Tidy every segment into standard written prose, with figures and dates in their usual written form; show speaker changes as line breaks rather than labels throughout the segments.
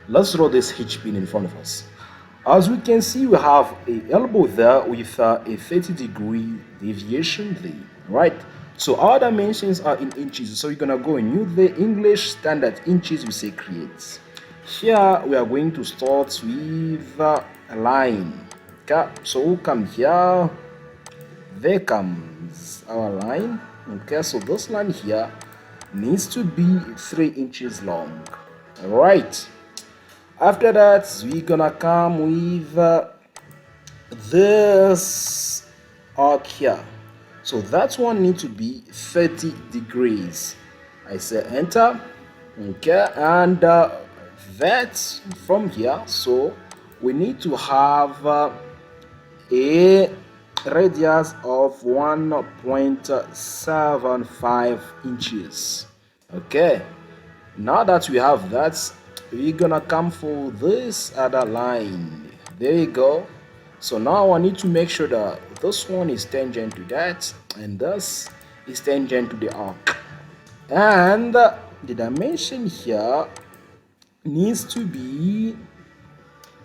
Let's draw this Hitch pin in front of us. As we can see, we have a elbow there with a 30-degree deviation there, right? So our dimensions are in inches, so you're gonna go and use the English standard inches. We say create. Here we are going to start with a line. Okay, so we'll come here. There comes our line. Okay, so this line here needs to be 3 inches long. All right. After that, we're gonna come with this arc here. So that one needs to be 30 degrees. I say enter. Okay, and that from here, so we need to have a radius of 1.75 inches. Okay, now that we have that, we're gonna come for this other line. There you go. So now I need to make sure that this one is tangent to that and this is tangent to the arc, and the dimension here needs to be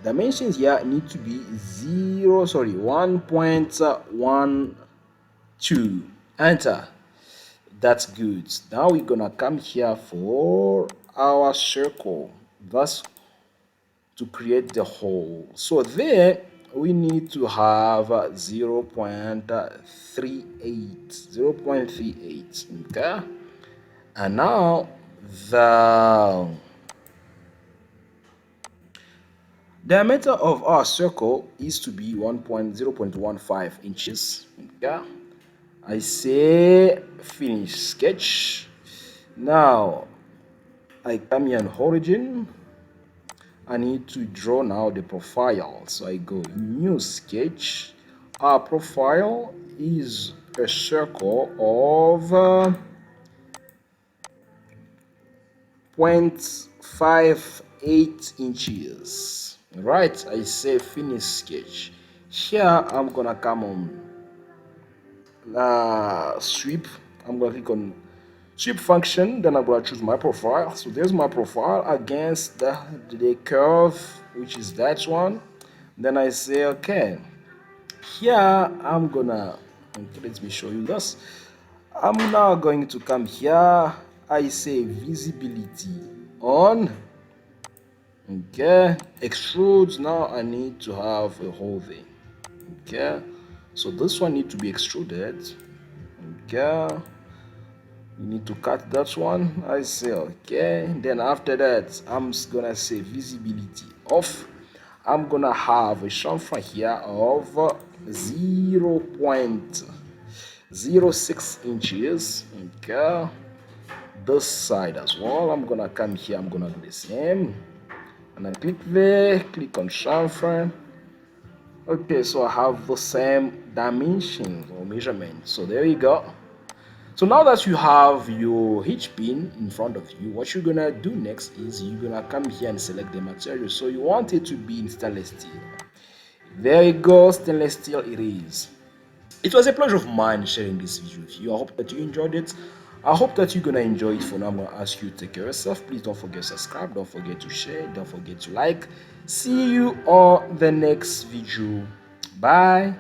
1.12. Enter. That's good. Now we're gonna come here for our circle, thus to create the hole. So there we need to have 0.38. Okay, and now the diameter of our circle is to be 0.15 inches. Okay, I say finish sketch. Now I come here on origin. I need to draw now the profile. So I go new sketch. Our profile is a circle of 0.58 inches. Right, I say finish sketch. Here I'm gonna come on sweep. I'm gonna click on sweep function, then I'm gonna choose my profile. So there's my profile against the curve, which is that one. Then I say okay. Here I'm gonna, let me show you this. I'm now going to come here. I say visibility on. Okay, extrude. Now I need to have a hole there. Okay, so this one need to be extruded. Okay, you need to cut that one. I say okay. Then after that, I'm gonna say visibility off. I'm gonna have a chamfer here of 0.06 inches. Okay, this side as well. I'm gonna come here. I'm gonna do the same. And I click there, click on chamfer. Okay, so I have the same dimensions or measurement. So there you go. So now that you have your Hitch pin in front of you, what you're gonna do next is you're gonna come here and select the material. So you want it to be in stainless steel. There you go, stainless steel it is. It was a pleasure of mine sharing this video with you. I hope that you enjoyed it. I hope that you're gonna enjoy it. For now, I'm gonna ask you to take care of yourself. Please don't forget to subscribe, don't forget to share, don't forget to like. See you on the next video. Bye.